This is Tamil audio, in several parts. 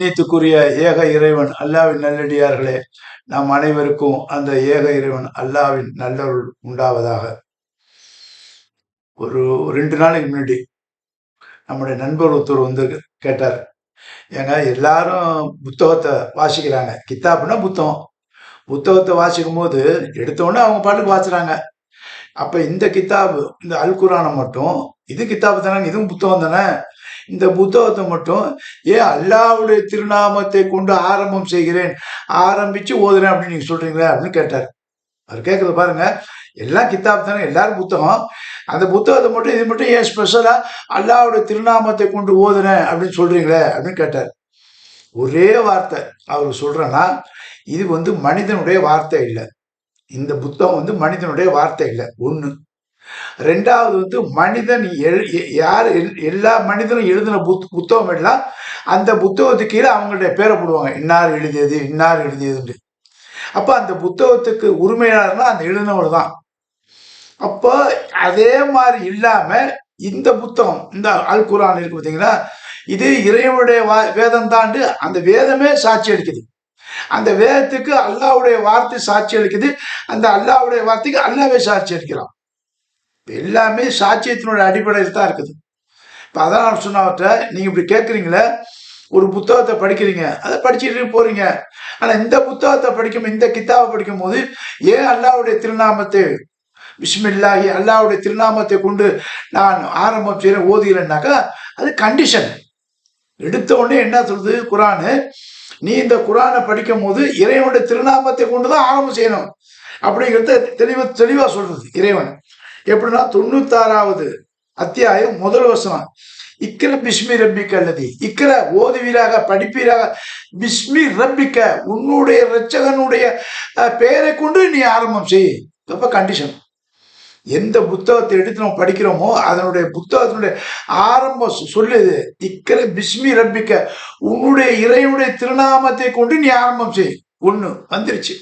நீத்துக்குரிய ஏக இறைவன் அல்லாவின் நல்லடியார்களே, நாம் அனைவருக்கும் அந்த ஏக இறைவன் அல்லாவின் நல்லருள் உண்டாவதாக. ஒரு 2 நாளைக்கு முன்னாடி நம்முடைய நண்பர் ஒருத்தர் வந்து கேட்டார், ஏங்க எல்லாரும் புத்தகத்தை வாசிக்கிறாங்க, கித்தாப்புனா புத்தகம், புத்தகத்தை வாசிக்கும் போது எடுத்தோடனே அவங்க பாட்டுக்கு வாசுறாங்க. அப்ப இந்த கித்தாபு, இந்த அல் குரானை மட்டும், இது கித்தாபு தானே, இதுவும் புத்தகம் தானே, இந்த புத்தகத்தை மட்டும் ஏன் அல்லாவுடைய திருநாமத்தை கொண்டு ஆரம்பம் செய்கிறேன், ஆரம்பிச்சு ஓதுறேன் அப்படின்னு நீங்க சொல்றீங்களே அப்படின்னு கேட்டார். அவர் கேட்கறது பாருங்க, எல்லாம் கித்தாப் தானே, எல்லாரும் புத்தகம், அந்த புத்தகத்தை மட்டும் இது மட்டும் ஏன் ஸ்பெஷலா அல்லாவுடைய திருநாமத்தை கொண்டு ஓதுறேன் அப்படின்னு சொல்றீங்களே அப்படின்னு கேட்டார். ஒரே வார்த்தை அவர் சொல்றேன்னா, இது வந்து மனிதனுடைய வார்த்தை இல்லை, இந்த புத்தகம் வந்து மனிதனுடைய வார்த்தை இல்லை ஒண்ணு. ரெண்டாவது வந்து மனிதன் யார் எல்லா மனிதனும் எழுதின புத்தகம் எல்லாம் அந்த புத்தகத்துக்கு கீழே அவங்களுடைய பேரை போடுவாங்க, இன்னார் எழுதியது இன்னார் எழுதியதுன்னு. அப்ப அந்த புத்தகத்துக்கு உரிமையாளர்னா அந்த எழுதினவர் தான். அப்போ அதே மாதிரி இல்லாம இந்த புத்தகம், இந்த அல் குரான் இருக்கு பார்த்தீங்கன்னா, இது இறைவனுடைய வேதம் தாண்டு அந்த வேதமே சாட்சி அளிக்குது, அந்த வேதத்துக்கு அல்லாவுடைய வார்த்தை சாட்சி அளிக்குது, அந்த அல்லாவுடைய வார்த்தைக்கு அல்லாவே சாட்சி அளிக்கிறான். எல்லாமே சாட்சியத்தினுடைய அடிப்படையில் தான் இருக்குது. இப்போ அதான் நான் சொன்னவற்றை நீங்கள் இப்படி கேட்குறீங்களே, ஒரு புத்தகத்தை படிக்கிறீங்க, அதை படிச்சுட்டு போறீங்க, ஆனால் இந்த புத்தகத்தை படிக்கும், இந்த கித்தாவை படிக்கும் போது ஏன் அல்லாவுடைய திருநாமத்தை பிஸ்மில்லாஹி அல்லாவுடைய திருநாமத்தை கொண்டு நான் ஆரம்பம் செய்கிறேன் ஓதுகிறேன்னாக்கா அது கண்டிஷன். எடுத்த உடனே என்ன சொல்றது குரானு, நீ இந்த குரானை படிக்கும் போது இறைவனுடைய திருநாமத்தை கொண்டு தான் ஆரம்பம் செய்யணும் அப்படிங்கிறத தெளிவா சொல்றது இறைவன். எப்படின்னா 96வது அத்தியாயம் முதல் வசனம், இக்கிற பிஸ்மி ரப்பிக்க அல்லது இக்கிற ஓதுவீராக படிப்பீராக, பிஸ்மி ரப்பிக்க உன்னுடைய இரட்சகனுடைய பெயரை கொண்டு நீ ஆரம்பம் செய். அப்ப கண்டிஷன். எந்த புத்தகத்தை எடுத்து நம்ம படிக்கிறோமோ அதனுடைய புத்தகத்தினுடைய ஆரம்பம் சொல்லுது, இக்கிற பிஸ்மி ரப்பிக்க உன்னுடைய இறைவனுடைய திருநாமத்தை கொண்டு நீ ஆரம்பம் செய். ஒண்ணு வந்துருச்சு.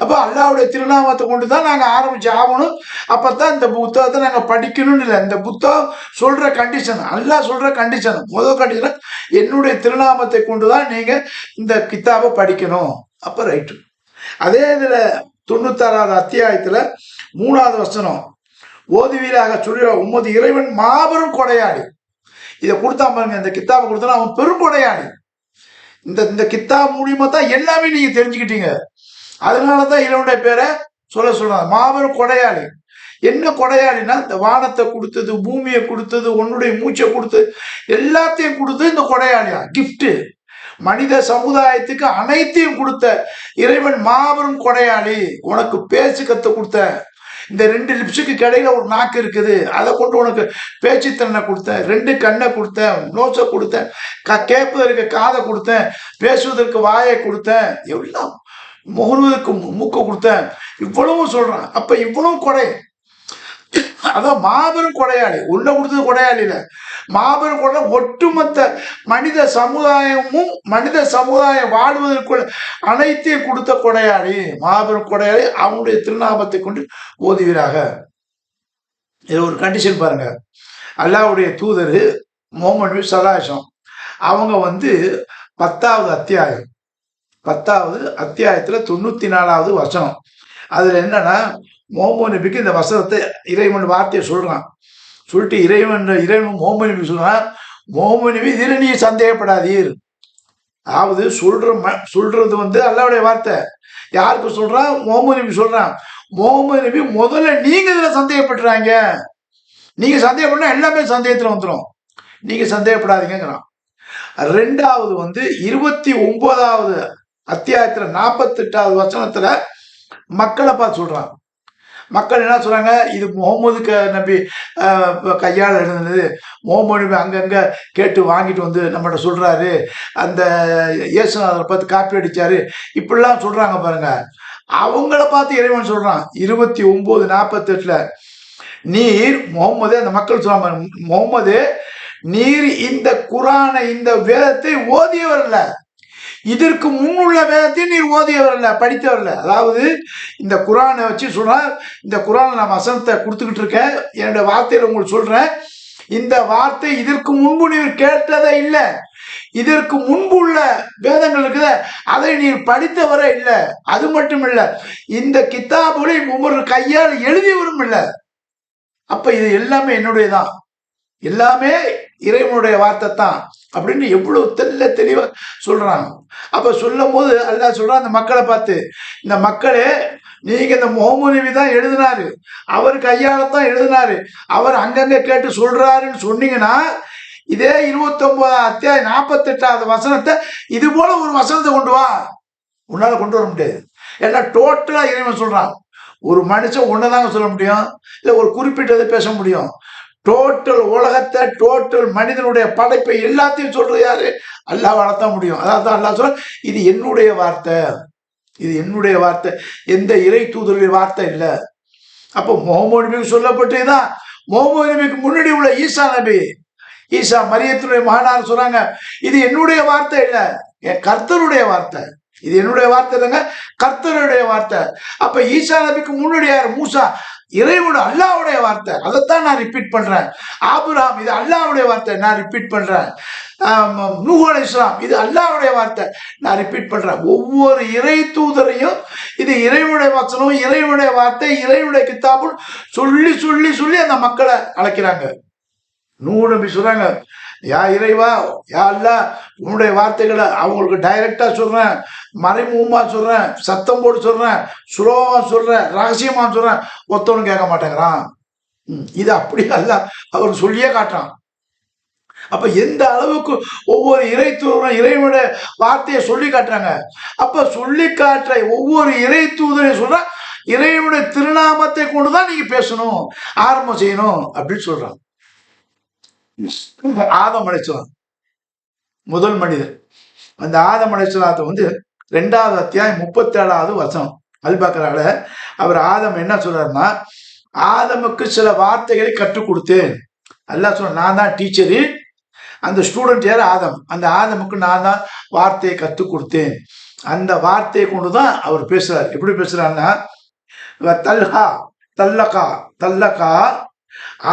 அப்போ அல்லாவுடைய திருநாமத்தை கொண்டு தான் நாங்கள் ஆரம்பிச்சு ஆகணும், அப்பதான் இந்த புத்தகத்தை நாங்கள் படிக்கணும்னு இல்லை. இந்த புத்தகம் சொல்ற கண்டிஷன், அல்லாஹ் சொல்ற கண்டிஷன், முதல் கண்டிஷன் என்னுடைய திருநாமத்தை கொண்டு தான் நீங்க இந்த கித்தாபை படிக்கணும். அப்ப ரைட்டு. அதே இதுல 96வது அத்தியாயத்துல 3வது வசனம், ஓதுவீராக சொல்ல உமது இறைவன் மாபெரும் கொடையாளி. இதை கொடுத்தா பாருங்க, இந்த கித்தாபை கொடுத்தா அவன் பெரும் கொடையாளி. இந்த கித்தாப் மூலியமா தான் எல்லாமே நீங்க தெரிஞ்சுக்கிட்டீங்க. அதனாலதான் இறைவனுடைய பேரை சொல்றாங்க, மாபெரும் கொடையாளி. என்ன கொடையாளினா, இந்த வானத்தை கொடுத்தது, பூமியை கொடுத்தது, உன்னுடைய மூச்சை கொடுத்தது, எல்லாத்தையும் கொடுத்தது இந்த கொடையாளியா, கிஃப்ட். மனித சமுதாயத்துக்கு அனைத்தையும் கொடுத்த இறைவன் மாபெரும் கொடையாளி. உனக்கு பேச்சு கத்து கொடுத்த, இந்த 2 லிப்ஸுக்கு இடையில ஒரு நாக்கு இருக்குது, அதை கொண்டு உனக்கு பேச்சு திறனை கொடுத்தேன், 2 கண்ணை கொடுத்தேன், நோசை கொடுத்தேன், கேட்பதற்கு காதை கொடுத்தேன், பேசுவதற்கு வாயை கொடுத்தேன், எல்லாம் முகர்வதற்கு மூக்க கொடுத்தேன், இவ்வளவு சொல்றான். அப்ப இவ்வளவு கொடை, அதான் மாபெரும் கொடையாளி. உள்ள கொடுத்தது கொடையாளி இல்ல, மாபெரும் கொடை. ஒட்டுமொத்த மனித சமுதாயமும் மனித சமுதாயம் வாழ்வதற்குள்ள அனைத்தையும் கொடுத்த கொடையாளி, மாபெரும் கொடையாளி. அவனுடைய திருநாமத்தை கொண்டு ஓதுவீராக. இது ஒரு கண்டிஷன் பாருங்க. அல்லாஹ்வுடைய தூதர் முஹம்மது நபி ஸல்லல்லாஹு அலைஹி வஸல்லம் அவங்க வந்து 10வது அத்தியாயம், 10வது அத்தியாயத்துல 94வது வசனம், அதுல என்னன்னா முஹம்மது நபிக்கு இந்த வசனத்தை இறைவன் வார்த்தையை சொல்றான். சொல்லிட்டு இறைவன் முஹம்மது நபி சொல்றான், முஹம்மது நபி இதில் நீ சந்தேகப்படாதீர். அதாவது சொல்றது வந்து அல்லாஹ்வுடைய வார்த்தை. யாருக்கு சொல்றான்? முஹம்மது நபி சொல்றான். முஹம்மது நபி முதல்ல நீங்க இதுல சந்தேகப்படுறாங்க, நீங்க சந்தேகப்படா எல்லாமே சந்தேகத்துல வந்துடும், நீங்க சந்தேகப்படாதீங்கிறான். ரெண்டாவது வந்து 29வது அத்தியாயத்துல 48வது வசனத்துல மக்களை பார்த்து சொல்றான். மக்கள் என்ன சொல்றாங்க, இது முகமது நபி கையால் எழுதுனது, முகமது நபி அங்கங்க கேட்டு வாங்கிட்டு வந்து நம்மகிட்ட சொல்றாரு, அந்த இயேசுநாதரை பார்த்து காப்பி அடிச்சாரு, இப்படிலாம் சொல்றாங்க பாருங்க. அவங்கள பார்த்து இறைவன் சொல்றான் 29:48, நீர் முகமது, அந்த மக்கள் சொல்றாங்க, முகமது நீர் இந்த குரானை, இந்த வேதத்தை ஓதியவர் இல்ல, இதற்கு முன்னுள்ள வேதத்தை நீர் ஓதியவர் இல்ல, படித்தவர் இல்ல. அதாவது இந்த குரானை வச்சு சொல்றேன், இந்த குரானை நான் வசனத்தை கொடுத்துக்கிட்டு இருக்கேன், என்னுடைய வார்த்தையில உங்களுக்கு சொல்றேன், இந்த வார்த்தை இதற்கு முன்பு நீர் கேட்டதே இல்லை, இதற்கு முன்பு உள்ள வேதங்கள் இருக்குத, அதை நீ படித்தவரை இல்லை. அது மட்டும் இல்ல, இந்த கித்தாபுகளை ஒவ்வொரு கையால் எழுதியவரும் இல்லை. அப்ப இது எல்லாமே என்னுடையதான், எல்லாமே இறைவனுடைய வார்த்தை தான் அப்படின்னு எவ்வளவு தெளிவா சொல்றாங்க. அப்ப சொல்லும் போது அல்லாஹ் சொல்றான் அந்த மக்களை பார்த்து, இந்த மக்களே, நீங்க இந்த முகமது நபி தான் எழுதினாரு, அவர் கையாளத்தான் எழுதினாரு, அவர் அங்கங்க கேட்டு சொல்றாருன்னு சொன்னீங்கன்னா, இதே 29 அத்தியாயம் 48வது வசனத்தை இது போல ஒரு வசனத்தை கொண்டு வா. உன்னால கொண்டு வர முடியாது. ஏன்னா டோட்டலா இறைவன் சொல்றான். ஒரு மனுஷன் ஒன்னதாங்க சொல்ல முடியும், இல்ல ஒரு குறிப்பிட்டதை பேச முடியும். டோட்டல் உலகத்தை, டோட்டல் மனிதனுடைய படைப்பை எல்லாத்தையும் சொல்றது யாரு? அல்லாஹ் வளர்த்த முடியும். அதாவது அல்லாஹ் சொல்ற, இது என்னுடைய வார்த்தை, இது என்னுடைய வார்த்தை, எந்த இறை தூதருடைய வார்த்தை இல்லை. அப்போ முகமது நபிக்கு சொல்லப்பட்டதுதான். முகமது நபிக்கு முன்னாடி உள்ள ஈசா நபி, ஈசா மரியத்துடைய மகனார் சொல்றாங்க, இது என்னுடைய வார்த்தை இல்லை, என் கர்த்தருடைய வார்த்தை. இது என்னுடைய வார்த்தை இல்லைங்க, கர்த்தருடைய வார்த்தை. அப்ப ஈசா நபிக்கு முன்னாடி யார்? மூசா, இறைவன் அல்லாவுடைய வார்த்தை. அதைத்தான் நான் ரிப்பீட் பண்றேன். ஆபிரகாம், இது அல்லாவுடைய வார்த்தை, நான் ரிப்பீட் பண்றேன். நூஹ் அலைஹிஸ்ஸலாம், இது அல்லாவுடைய வார்த்தை, நான் ரிப்பீட் பண்றேன். ஒவ்வொரு இறை தூதரையும் இது இறைவனுடைய வசனம், இறைவனுடைய வார்த்தை, இறைவனுடைய கித்தாபு சொல்லி சொல்லி சொல்லி அந்த மக்களை அழைக்கிறாங்க. நூஹ் நபி சொல்றாங்க, யா இறைவா, யா அல்லாஹ், உன்னுடைய வார்த்தைகளை அவங்களுக்கு டைரக்டா சொல்றேன், மறைமுகமா சொல்றேன், சத்தம் போட்டு சொல்றேன், சுலோகமா சொல்றேன், ரகசியமா சொல்றேன், ஒத்தவனும் கேட்க மாட்டேங்கிறான். இது அப்படி அல்ல, அவர் சொல்லியே காட்டுறான். அப்ப எந்த அளவுக்கு ஒவ்வொரு இறை தூதரும் இறைவனுடைய வார்த்தையை சொல்லி காட்டுறாங்க. அப்ப சொல்லி காட்டுற ஒவ்வொரு இறை தூதரையும் சொல்ற, இறைவனுடைய திருநாமத்தை கொண்டுதான் நீங்க பேசணும், ஆரம்பம் செய்யணும் அப்படின்னு சொல்றாங்க. ஆதம் அலைஹிஸ்ஸலாம் முதல் மனிதர். அந்த ஆதம் அலைஹிஸ்ஸலாத்தை 2வது அத்தியாயம் 37வது வசனம் அல்பக்கரால அவர் ஆதம் என்ன சொல்றாருன்னா, ஆதமுக்கு சில வார்த்தைகளை கற்றுக் கொடுத்தேன். அல்லாஹ் சொல்ற, நான் தான் டீச்சரு, அந்த ஸ்டூடெண்ட் யார்? ஆதம். அந்த ஆதமுக்கு நான் தான் வார்த்தையை கற்றுக் கொடுத்தேன். அந்த வார்த்தையை கொண்டுதான் அவர் பேசுறாரு. எப்படி பேசுறாருன்னா, தல்ஹா தல்லகா தல்லகா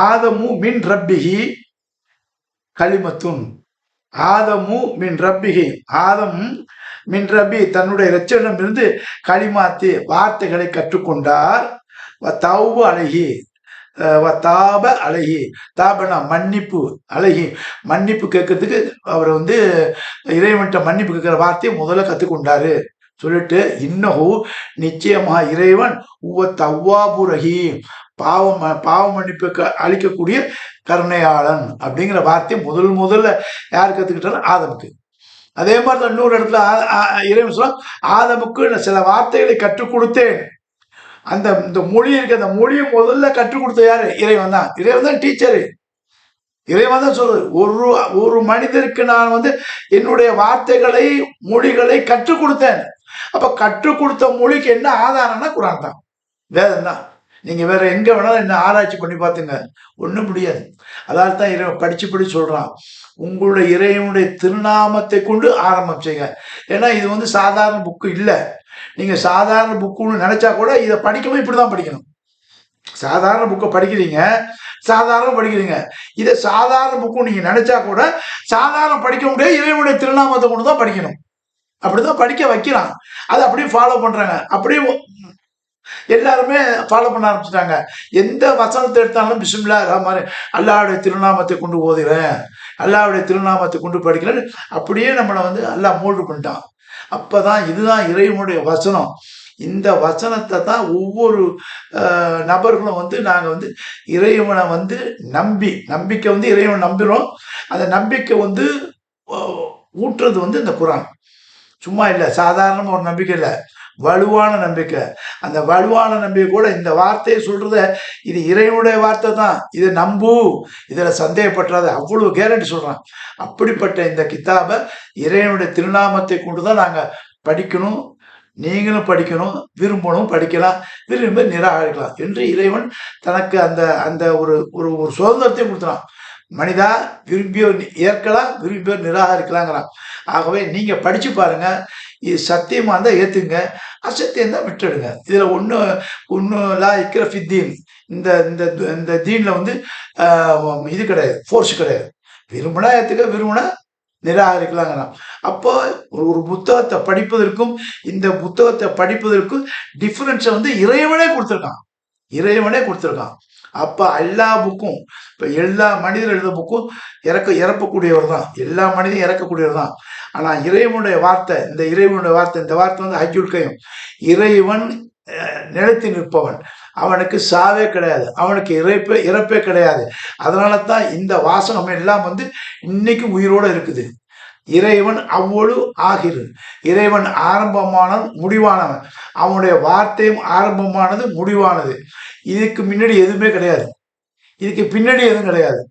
ஆதமு மின் ரப்பிஹி கலிமத்துன். ஆதமு மின் ரப்பிஹி, ஆதம் மின் ரப்பி, தன்னுடைய இரட்சகனிடம் இருந்து களிமாத்தி வார்த்தைகளை கற்றுக்கொண்டார். தௌப அழகி, தாப அழகி, தாபனா மன்னிப்பு, அழகி மன்னிப்பு கேட்கறதுக்கு அவர் இறைவன்கிட்ட மன்னிப்பு கேட்கிற வார்த்தையை முதல்ல கற்றுக்கொண்டாரு. சொல்லிட்டு, இன்னஹு நிச்சயமா இறைவன் தவ்வாபு ரஹீம், பாவ மன்னிப்பு அளிக்கக்கூடிய கருணையாளன் அப்படிங்கிற வார்த்தையை முதல்ல யார் கத்துக்கிட்டாலும்? ஆதமுக்கு. அதே மாதிரி இன்னொரு இடத்துல இறைவன் சொல்ல, ஆதமுக்கு சில வார்த்தைகளை கற்றுக் கொடுத்தேன். இந்த மொழி இருக்கு, அந்த மொழியை முதல்ல கற்றுக் கொடுத்த யாரு? இறைவன் தான். இறைவன் தான் டீச்சரு. இறைவன் தான் சொல்றது, ஒரு மனிதருக்கு நான் என்னுடைய வார்த்தைகளை, மொழிகளை கற்றுக் கொடுத்தேன். அப்ப கற்றுக் கொடுத்த மொழிக்கு என்ன ஆதாரம்னா குர்ஆன் தான், வேதம் தான். நீங்க வேற எங்க வேணாலும் என்ன ஆராய்ச்சி பண்ணி பார்த்துங்க, ஒன்றும் முடியாது. அதாவது தான் இறைவன் படிச்சு சொல்றான், உங்களுடைய இறைவனுடைய திருநாமத்தை கொண்டு ஆரம்பம் செய்யுங்க. ஏன்னா இது சாதாரண புக்கு இல்லை. நீங்க சாதாரண புக்குன்னு நினைச்சா கூட இதை படிக்கவும் இப்படிதான் படிக்கணும். சாதாரண புக்கை படிக்கிறீங்க, சாதாரண படிக்கிறீங்க. இதை சாதாரண புக்கு நீங்க நினைச்சா கூட சாதாரண படிக்க முடியாது, இறைவனுடைய திருநாமத்தை கொண்டு தான் படிக்கணும். அப்படிதான் படிக்க வைக்கிறான். அதை அப்படியே ஃபாலோ பண்றாங்க. அப்படியே எல்லாருமே ஃபாலோ பண்ண ஆரம்பிச்சுட்டாங்க. எந்த வசனத்தை எடுத்தாலும் பிஸ்மில்லாஹிர் ரஹ்மானிர் ரஹீம், அல்லாஹ்வுடைய திருநாமத்தை கொண்டு ஓதுகிறேன், அல்லாஹ்வுடைய திருநாமத்தை கொண்டு படிக்கிறேன், அப்படியே நம்மளை அல்லாஹ் மோல்டு பண்ணிட்டான். அப்பதான் இதுதான் இறைவனுடைய வசனம். இந்த வசனத்தை தான் ஒவ்வொரு நபர்களும் நாங்கள் இறைவனை நம்பிக்கை இறைவனை நம்புகிறோம். அந்த நம்பிக்கை ஊற்றுறது இந்த குர்ஆன். சும்மா இல்லை, சாதாரணமாக ஒரு நம்பிக்கை இல்லை, வலுவான நம்பிக்கை. அந்த வலுவான நம்பிக்கை கூட இந்த வார்த்தையை சொல்றத, இது இறைவனுடைய வார்த்தை தான், இதை நம்பு, இதில் சந்தேகப்பட்டாத, அவ்வளவு கேரண்டி சொல்றான். அப்படிப்பட்ட இந்த கித்தாபை இறைவனுடைய திருநாமத்தை கொண்டுதான் நாங்கள் படிக்கணும். நீங்களும் படிக்கணும், விரும்பணும், படிக்கலாம், விரும்ப நிராகரிக்கலாம் என்று இறைவன் தனக்கு அந்த ஒரு ஒரு ஒரு சுதந்திரத்தை கொடுத்துறான். மனிதா, விரும்பியோர் ஏற்கலாம், விரும்பியோர் நிராகரிக்கலாங்கிறான். ஆகவே நீங்க படிச்சு பாருங்க, இது சத்தியமா இருந்தால் ஏத்துங்க, அசத்தியம் தான் விட்டுடுங்க. இதுல ஒன்று லா இக்கிற ஃபித்தீன், இந்த இந்த இந்த தீன்ல இது கிடையாது, ஃபோர்ஸ் கிடையாது. விரும்பினா ஏத்துக்க, விரும்பினா நிராகரிக்கலாங்கிறான். அப்போ ஒரு புத்தகத்தை படிப்பதற்கும் இந்த புத்தகத்தை படிப்பதற்கும் டிஃபரன்ஸை வந்து இறைவனே கொடுத்துருக்கான். இறைவனே கொடுத்துருக்கான். அப்ப எல்லா புக்கும், இப்ப எல்லா மனிதர் எழுத புக்கும் இறக்கக்கூடியவர் தான். எல்லா மனிதனும் இறக்கக்கூடியவர் தான். ஆனா இறைவனுடைய வார்த்தை, இந்த வார்த்தை வந்து ஹஜ்ஜுல் கையும், இறைவன் நிலைத்து நிற்பவன், அவனுக்கு சாவே கிடையாது, அவனுக்கு இறப்பே கிடையாது. அதனால தான் இந்த வாசகம் எல்லாம் வந்து இன்னைக்கு உயிரோட இருக்குது. இறைவன் அவ்வளவு ஆகிறது. இறைவன் ஆரம்பமானவன், முடிவானவன். அவனுடைய வார்த்தையும் ஆரம்பமானது, முடிவானது. இதுக்கு முன்னாடி எதுவுமே கிடையாது, இதுக்கு பின்னாடி எதுவும் கிடையாது.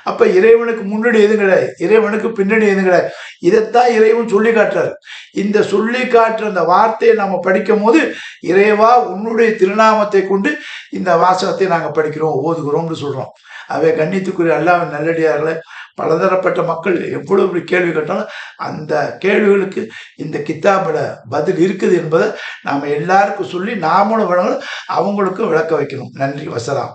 அப்ப இறைவனுக்கு முன்னாடி எதுவும் கிடையாது, இறைவனுக்கு பின்னாடி எதுவும் கிடையாது. இதைத்தான் இறைவன் சொல்லி காட்டுறாரு. இந்த சொல்லி காட்டுற அந்த வார்த்தையை நம்ம படிக்கும் போது, இறைவா உன்னுடைய திருநாமத்தை கொண்டு இந்த வாசகத்தை நாங்கள் படிக்கிறோம், ஓதுகிறோம்னு சொல்றோம். அவை கண்ணியத்துக்குரிய அல்லாஹ்வின் நல்லடியார்களை, பலதரப்பட்ட மக்கள் எவ்வளவு கேள்வி கேட்டாலும் அந்த கேள்விகளுக்கு இந்த கித்தாபில் பதில் இருக்குது என்பதை நாம் எல்லாருக்கும் சொல்லி நாமளும் விளங்கணும், அவங்களுக்கும் விளக்க வைக்கணும். நன்றி. வசலாம்.